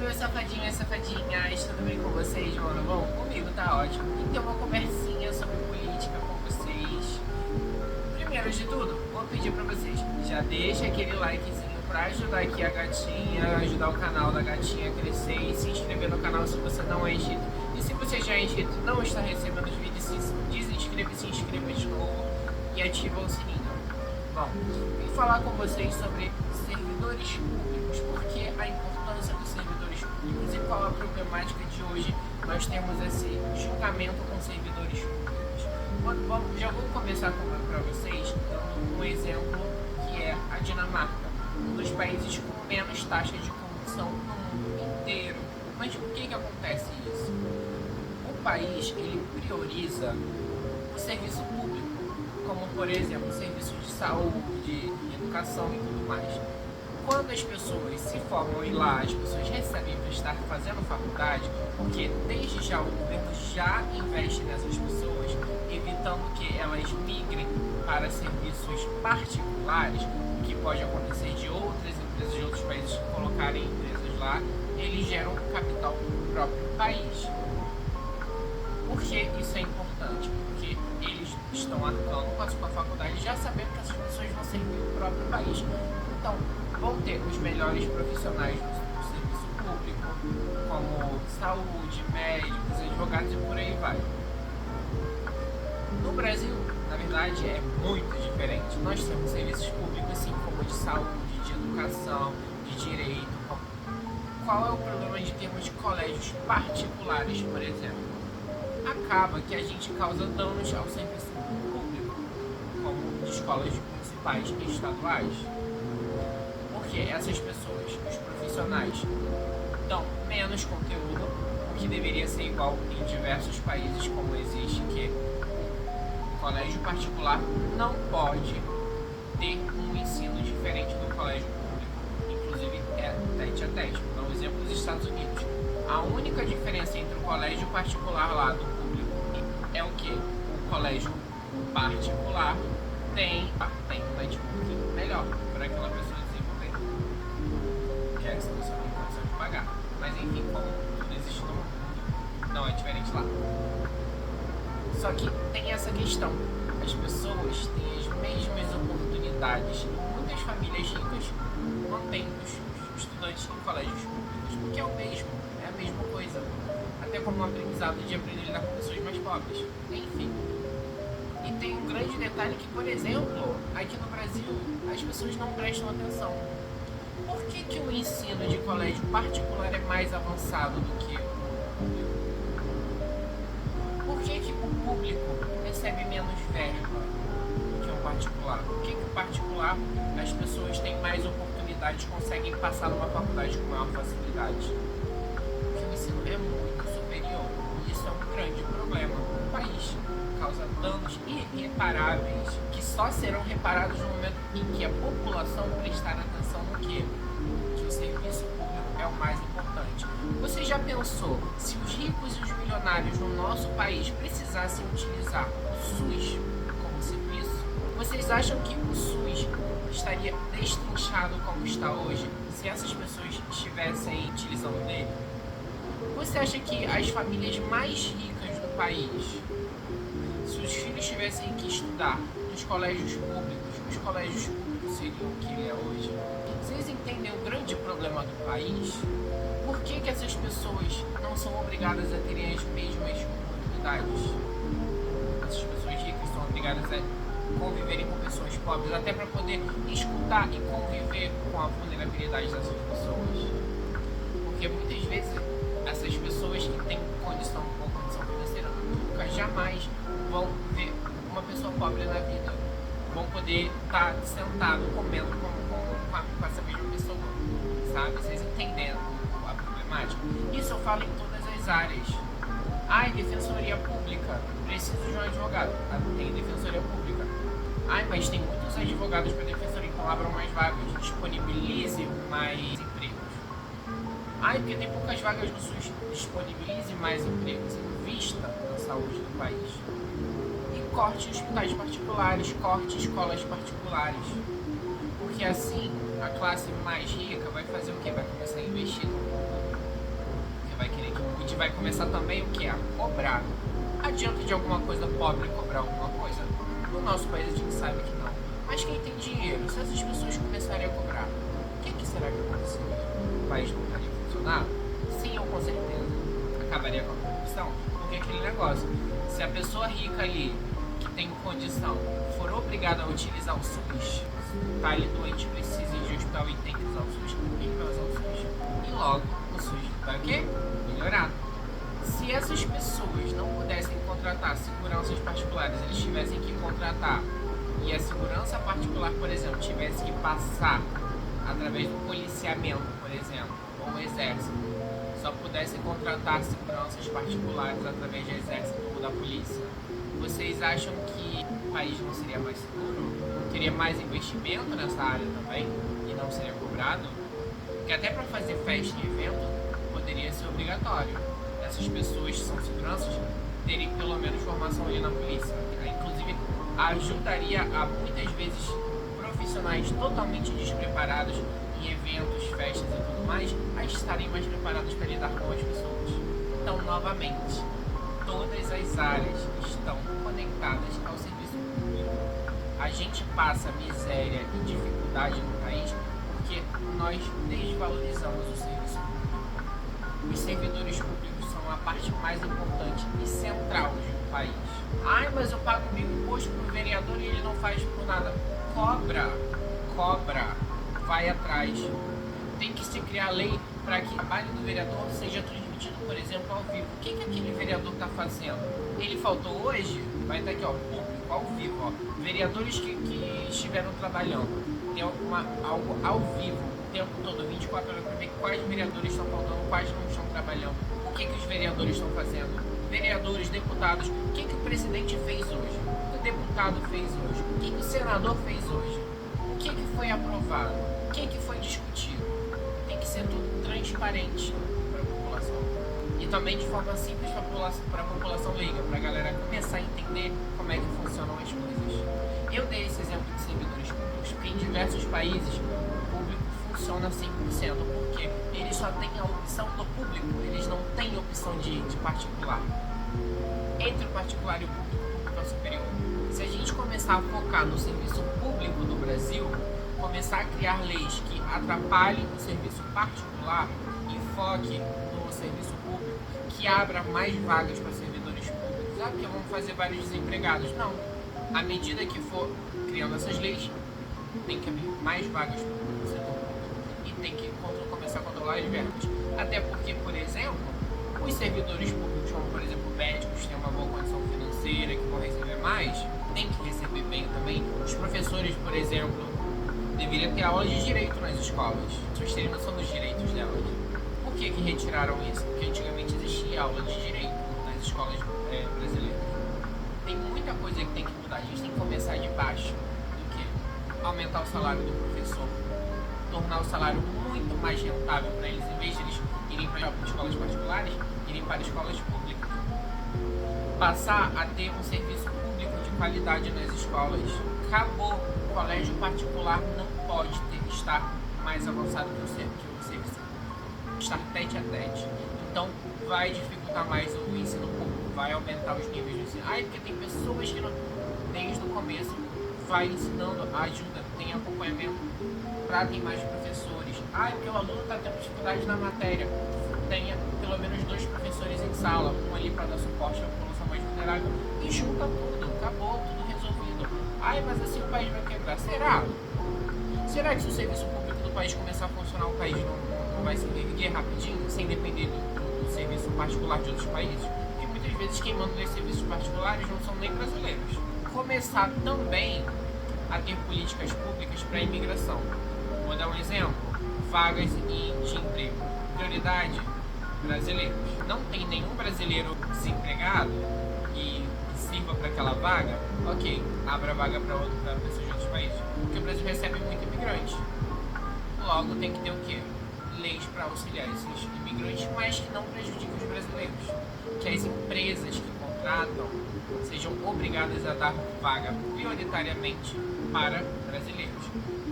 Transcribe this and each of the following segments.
meus safadinhos e safadinhas, tudo bem com vocês, mano? Bom, comigo tá ótimo. E ter uma conversinha sobre política com vocês. Primeiro de tudo, vou pedir pra vocês, já deixa aquele likezinho pra ajudar aqui a gatinha, ajudar o canal da gatinha a crescer e se inscrever no canal se você não é inscrito. E se você já é inscrito e não está recebendo os vídeos, se desinscreva e se inscreva de novo e ativa o sininho. Bom, vim falar com vocês sobre servidores públicos, porque a importância dos servidores públicos e qual a problemática de hoje nós temos esse julgamento com servidores públicos. Já vou começar para vocês dando um exemplo que é a Dinamarca, um dos países com menos taxa de corrupção no mundo inteiro. Mas por que acontece isso? O país ele prioriza o serviço público, como por exemplo serviços de saúde, educação e tudo mais. Quando as pessoas se formam e lá as pessoas recebem para estar fazendo faculdade, porque desde já o governo já investe nessas pessoas, evitando que elas migrem para serviços particulares, o que pode acontecer de outras empresas de outros países colocarem empresas lá, eles geram capital para o próprio país. Por que isso é importante? Porque eles estão arcando com a faculdade já sabendo que essas pessoas vão servir o próprio país. Então, vão ter os melhores profissionais do serviço público, como saúde, médicos, advogados e por aí vai. No Brasil, na verdade, é muito diferente. Nós temos serviços públicos assim como de saúde, de educação, de direito. Qual é o problema de termos colégios particulares, por exemplo? Acaba que a gente causa danos ao serviço público, como de escolas municipais e estaduais. Porque essas pessoas, os profissionais, dão menos conteúdo, o que deveria ser igual em diversos países como existe, que o colégio particular não pode ter um ensino diferente do colégio público, inclusive é tete a tete. Vou dar um exemplo dos Estados Unidos. A única diferença entre o colégio particular lá do público é o que? O colégio particular tem um netbook melhor para aquela pessoa desenvolver, que é essa pessoa tem condição de pagar. Mas enfim, como tudo existe no mundo, não é diferente lá. Só que tem essa questão, as pessoas têm as mesmas oportunidades e muitas famílias ricas mantêm os estudantes em colégios públicos, porque é o mesmo, é a mesma coisa, até como um aprendizado de aprender a lidar com pessoas mais pobres, enfim. E tem um grande detalhe que, por exemplo, aqui no Brasil, as pessoas não prestam atenção. Por que o ensino de colégio particular é mais avançado do que o público? Por que o público recebe menos verba que o particular? Por que o particular as pessoas têm mais oportunidades, conseguem passar numa faculdade com maior facilidade? Porque o ensino é muito superior. E isso é um grande problema no país. Causa danos irreparáveis, que só serão reparados no momento em que a população prestar atenção no quê? Que o serviço público é o mais importante. Você já pensou se os ricos e os milionários no nosso país precisassem utilizar o SUS como serviço? Vocês acham que o SUS estaria destrinchado como está hoje se essas pessoas estivessem utilizando dele? Você acha que as famílias mais ricas do país, se os filhos tivessem que estudar nos colégios públicos, os colégios públicos seriam o que ele é hoje? Vocês entendem o grande problema do país? Por que essas pessoas não são obrigadas a terem as mesmas oportunidades? Essas pessoas ricas são obrigadas a conviverem com pessoas pobres, até para poder escutar e conviver com a vulnerabilidade dessas pessoas. Porque muitas vezes essas pessoas que têm condição financeira nunca, jamais vão ver uma pessoa pobre na vida. Vão poder estar sentado comendo com essa mesma pessoa, sabe? Vocês entendendo a problemática? Isso eu falo em todas as áreas. Ai, defensoria pública, preciso de um advogado. Tem defensoria pública. Ai, mas tem muitos advogados para defensoria, então abram mais vagas, disponibilize mais empregos. Ai, porque tem poucas vagas no SUS, disponibilize mais empregos, invista na saúde do país. E corte hospitais particulares, corte escolas particulares. Porque assim, a classe mais rica vai fazer o quê? Vai começar a investir no A gente vai começar também o que? A cobrar. Adianta de alguma coisa pobre cobrar alguma coisa? No nosso país a gente sabe que não. Mas quem tem dinheiro, se essas pessoas começarem a cobrar, o que será que aconteceria? O país não estaria funcionar? Sim, ou com certeza. Acabaria com a corrupção? Porque aquele negócio, se a pessoa rica ali, que tem condição, for obrigada a utilizar o SUS, tá ali doente, precisa ir de hospital e tem que usar o SUS, quem vai usar o SUS? E logo, o SUS vai o quê? Melhorar. Se essas pessoas não pudessem contratar seguranças particulares, eles tivessem que contratar, e a segurança particular, por exemplo, tivesse que passar através do policiamento, por exemplo, ou o exército, só pudessem contratar seguranças particulares através do exército ou da polícia, vocês acham que o país não seria mais seguro? Não teria mais investimento nessa área também? E não seria cobrado? Porque até para fazer festa e evento, poderia ser obrigatório. Essas pessoas que são seguranças terem pelo menos formação ali na polícia. Inclusive, ajudaria a muitas vezes profissionais totalmente despreparados em eventos, festas e tudo mais, a estarem mais preparados para lidar com as pessoas. Então, novamente, todas as áreas estão conectadas ao serviço público. A gente passa miséria e dificuldade no país porque nós desvalorizamos o serviço público. Os servidores públicos são a parte mais importante e central de um país. Ai, mas eu pago meu imposto pro vereador e ele não faz por nada. Cobra, vai atrás. Tem que se criar lei para que o trabalho do vereador seja transmitido, por exemplo, ao vivo. O que aquele vereador está fazendo? Ele faltou hoje? Vai estar aqui, ó, público, ao vivo, ó. Vereadores que estiveram trabalhando. Tem algo ao vivo, o tempo todo, 24 horas, para ver quais vereadores estão faltando, quais não estão trabalhando. O que os vereadores estão fazendo? Vereadores, deputados, o que o presidente fez hoje? O que o deputado fez hoje? O que o senador fez hoje? O que foi aprovado? O que foi discutido? Tem que ser tudo transparente para a população. E também de forma simples para a população leiga, para a galera começar a entender como é que funcionam as coisas. Eu dei esse exemplo de servidores públicos, porque em diversos países o público funciona 100%, porque eles só têm a opção do público, eles não têm opção de particular. Entre o particular e o público é superior. Se a gente começar a focar no serviço público do Brasil, começar a criar leis que atrapalhem o serviço particular e foque no serviço público, que abra mais vagas para servidores públicos, porque vamos fazer vários desempregados. Não. À medida que for criando essas leis, tem que abrir mais vagas para o setor público e tem que começar a controlar as verbas. Até porque, por exemplo, os servidores públicos, como por exemplo médicos, que têm uma boa condição financeira, que vão receber mais, tem que receber bem também. Os professores, por exemplo, deveriam ter aula de direito nas escolas, as pessoas terem noção dos direitos delas. Por que retiraram isso? Porque antigamente existia aula de direito nas escolas brasileiras. Tem muita coisa que tem que mudar, a gente tem que começar de baixo, do que aumentar o salário do professor, tornar o salário muito mais rentável para eles, em vez de eles irem para escolas particulares, irem para escolas públicas. Passar a ter um serviço público de qualidade nas escolas. Acabou. O colégio particular não pode estar mais avançado que o serviço público. Estar tete a tete. Então, vai dificultar mais o ensino público, vai aumentar os níveis de ensino. Porque tem pessoas que não, desde o começo vai ensinando, ajuda, tem acompanhamento para ter mais professores. Porque o aluno está tendo dificuldade na matéria. Tenha pelo menos 2 professores em sala, um ali para dar suporte à população mais vulnerável, e junta tudo, acabou, tudo resolvido. Mas assim o país vai quebrar. Será? Será que se o serviço público do país começar a funcionar, o país não vai se erguer rapidinho, sem depender do serviço particular de outros países? Porque muitas vezes quem manda nesses serviços particulares não são nem brasileiros. Começar também a ter políticas públicas para a imigração. Vou dar um exemplo: vagas de emprego. Prioridade: brasileiros. Não tem nenhum brasileiro desempregado e sirva para aquela vaga, ok, abra vaga para pessoas de outros países. Porque o Brasil recebe muito imigrante. Logo tem que ter o quê? Leis para auxiliar esses imigrantes, mas que não prejudiquem os brasileiros. Que as empresas que contratam sejam obrigadas a dar vaga prioritariamente para brasileiros.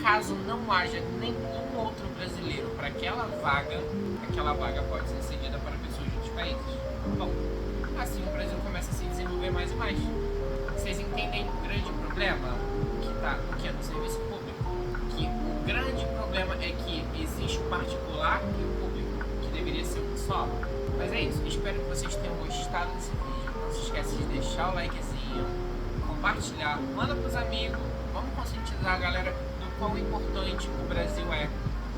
Caso não haja nenhum outro brasileiro para aquela vaga pode ser cedida para pessoas de outros países. Bom, assim o Brasil começa a se desenvolver mais e mais. Vocês entendem o grande problema que está no serviço público? Que o grande problema é que existe o particular e o público, que deveria ser um só. Mas é isso, espero que vocês tenham gostado desse vídeo. Não se esqueça de deixar o likezinho, compartilhar, manda pros amigos. Vamos conscientizar a galera do quão importante o Brasil é,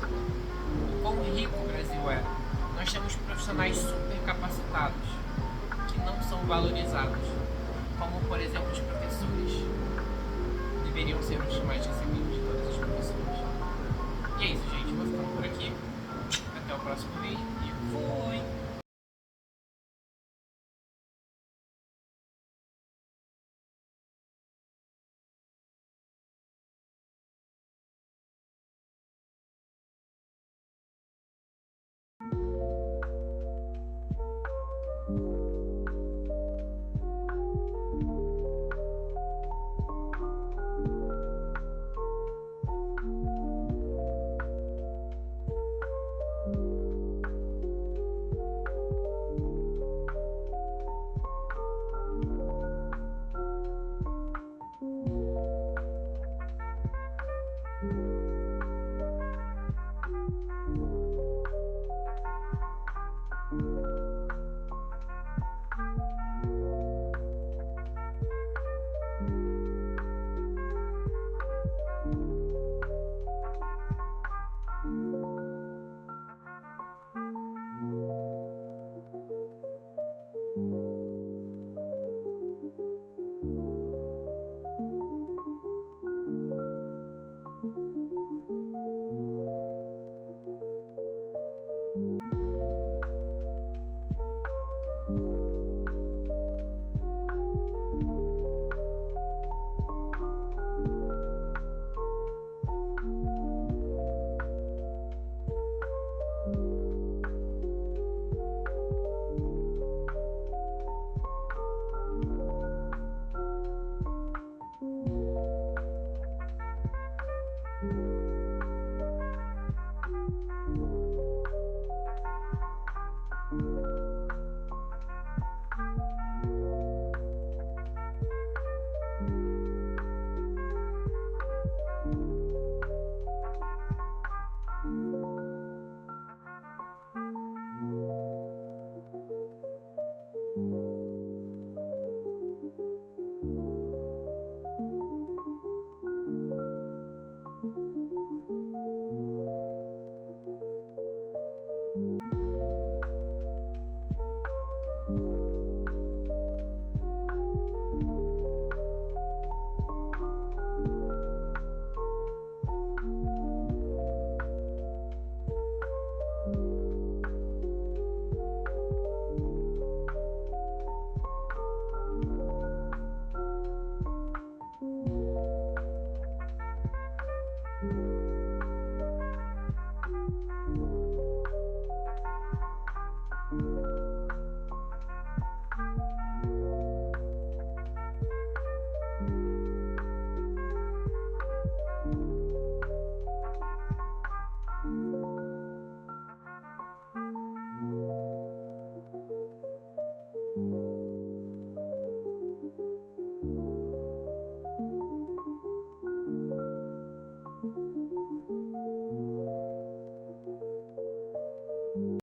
o quão rico o Brasil é. Nós temos profissionais super capacitados que não são valorizados, como por exemplo os professores. Deveriam ser os mais recebidos de todas as profissões. E é isso, gente. Vou ficando por aqui. Até o próximo vídeo.